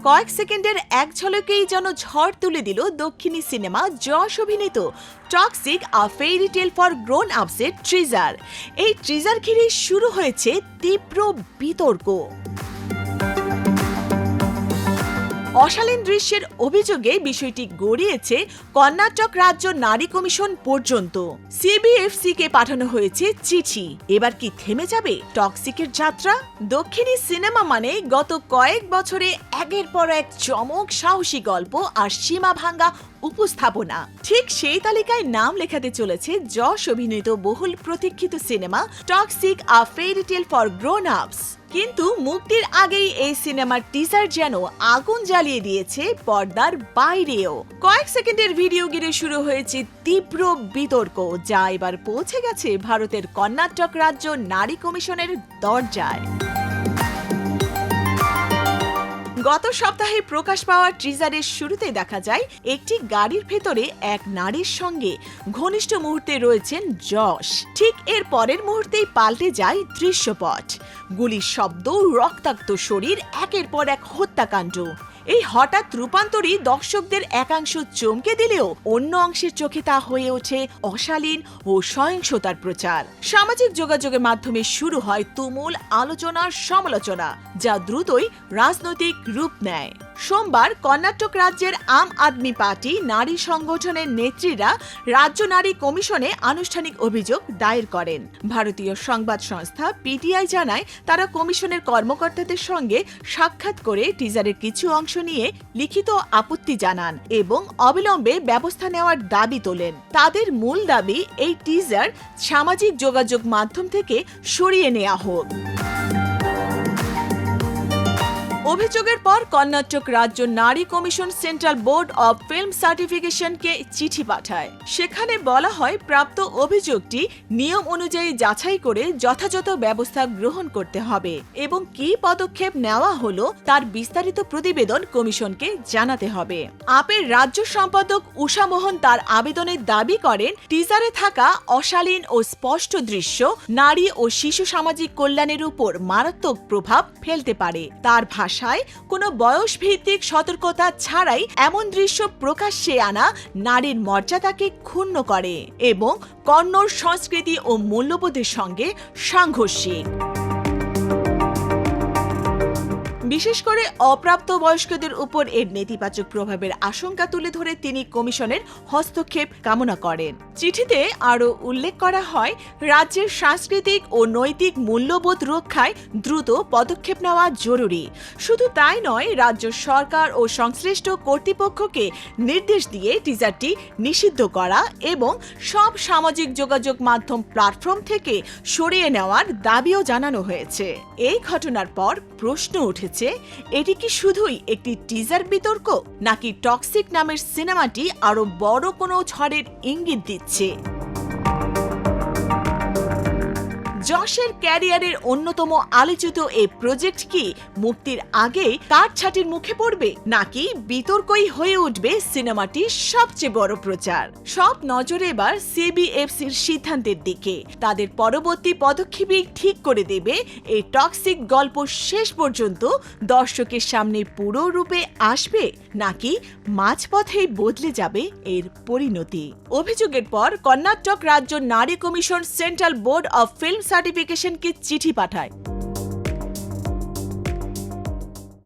কয়েক সেকেন্ডের এক ঝলকেই যেন ঝড় তুলে দিল দক্ষিণী সিনেমা যশ অভিনীত Toxic A Fairy Tale for Grown আপসের ট্রিজার। এই ট্রিজার ঘিরে শুরু হয়েছে তীব্র বিতর্ক। অশালীন দৃশ্যের অভিযোগে বিষয়টি গড়িয়েছে কর্ণাটক রাজ্য নারী কমিশন পর্যন্ত। সিবিএফসিকে পাঠানো হয়েছে চিঠি। এবার কি থেমে যাবে টক্সিকের যাত্রা? দক্ষিণী সিনেমা মানে গত কয়েক বছরে একের পর এক চমক, সাহসী গল্প আর সীমা ভাঙ্গা উপস্থাপনা। ঠিক সেই তালিকায় নাম লেখাতে চলেছে যশ অভিনীত বহুল প্রতীক্ষিত cinema Toxic A Fairy Tale for Grown Ups. কিন্তু মুক্তির আগেই এই সিনেমার টিজার যেন আগুন জ্বালিয়ে দিয়েছে পর্দার বাইরেও। কয়েক সেকেন্ডের ভিডিও ঘিরে শুরু হয়েছে তীব্র বিতর্ক, যা এবার পৌঁছে গেছে ভারতের কর্ণাটক রাজ্য নারী কমিশনের দরজায়। গত সপ্তাহে প্রকাশ পাওয়া ট্রিজারের শুরুতে দেখা যায় একটি গাড়ির ভেতরে এক নারীর সঙ্গে ঘনিষ্ঠ মুহূর্তে রয়েছেন যশ। ঠিক এর পরের মুহূর্তেই পাল্টে যায় দৃশ্যপট। গুলির শব্দ, রক্তাক্ত শরীর, একের পর এক হত্যাকাণ্ড। এই হঠাৎ রূপান্তরই দর্শকদের একাংশ চমকে দিলেও অন্য অংশের চোখে তা হয়ে ওঠে অশালীন ও সহিংসতার প্রচার। সামাজিক যোগাযোগের মাধ্যমে শুরু হয় তুমুল আলোচনা, সমালোচনা, যা দ্রুতই রাজনৈতিক রূপ নেয়। সোমবার কর্ণাটক রাজ্যের আম আদমি পার্টি নারী সংগঠনের নেত্রীরা রাজ্য নারী কমিশনে আনুষ্ঠানিক অভিযোগ দায়ের করেন। ভারতীয় সংবাদ সংস্থা পিটিআই জানায়, তারা কমিশনের কর্মকর্তাদের সঙ্গে সাক্ষাৎ করে টিজারের কিছু অংশ নিয়ে লিখিত আপত্তি জানান এবং অবিলম্বে ব্যবস্থা নেওয়ার দাবি তোলেন। তাদের মূল দাবি, এই টিজার সামাজিক যোগাযোগ মাধ্যম থেকে সরিয়ে নেওয়া হোক। অভিযোগের পর কর্ণাটক রাজ্য নারী commission Central Board of Film সার্টিফিকেশনকে চিঠি পাঠায়। সেখানে বলা হয়, প্রাপ্ত অভিযোগটি নিয়ম অনুযায়ী যাচাই করে যথাযথ ব্যবস্থা গ্রহণ করতে হবে এবং কী পদক্ষেপ নেওয়া হলো তার বিস্তারিত প্রতিবেদন কমিশনকে জানাতে হবে। আপের রাজ্য সম্পাদক উষা মোহন তার আবেদনে দাবি করেন, টিজারে থাকা অশালীন ও স্পষ্ট দৃশ্য নারী ও শিশু সামাজিক কল্যাণের উপর মারাত্মক প্রভাব ফেলতে পারে। তার ভাষায়, কোনো বয়সভিত্তিক সতর্কতা ছাড়াই এমন দৃশ্য প্রকাশ্যে আনা নারীর মর্যাদাকে ক্ষুণ্ণ করে এবং কন্নড় সংস্কৃতি ও মূল্যবোধের সঙ্গে সাংঘর্ষিক। বিশেষ করে অপ্রাপ্ত বয়স্কদের উপর এর নেতিবাচক প্রভাবের আশঙ্কা তুলে ধরে তিনি কমিশনের হস্তক্ষেপ কামনা করেন। চিঠিতে আরও উল্লেখ করা হয়, রাজ্যের সাংস্কৃতিক ও নৈতিক মূল্যবোধ রক্ষায় দ্রুত পদক্ষেপ নেওয়া জরুরি। শুধু তাই নয়, রাজ্য সরকার ও সংশ্লিষ্ট কর্তৃপক্ষকে নির্দেশ দিয়ে টিজারটি নিষিদ্ধ করা এবং সব সামাজিক যোগাযোগ মাধ্যম প্ল্যাটফর্ম থেকে সরিয়ে নেওয়ার দাবিও জানানো হয়েছে। এই ঘটনার পর প্রশ্ন উঠেছে, এটি কি শুধুই একটি টিজার বিতর্ক, নাকি টক্সিক নামের সিনেমাটি আরো বড় কোনো ঝড়ের ইঙ্গিত দিচ্ছে? যশের ক্যারিয়ারের অন্যতম আলোচিত এই প্রজেক্ট কি মুক্তির আগেই কাটছাঁটির মুখে পড়বে, নাকি বিতর্কই হয়ে উঠবে সিনেমাটির সবচেয়ে বড় প্রচার? সব নজরে এবার সিবিএফসির সিদ্ধান্তের দিকে। তাদের পরবর্তী পদক্ষেপই ঠিক করে দেবে এই টক্সিক গল্প শেষ পর্যন্ত দর্শকের সামনে পুরো রূপে আসবে, নাকি মাঝপথেই বদলে যাবে এর পরিণতি। অভিযোগের পর কর্ণাটক রাজ্য নারী commission Central Board of Film সার্টিফিকেশনকে চিঠি পাঠায়।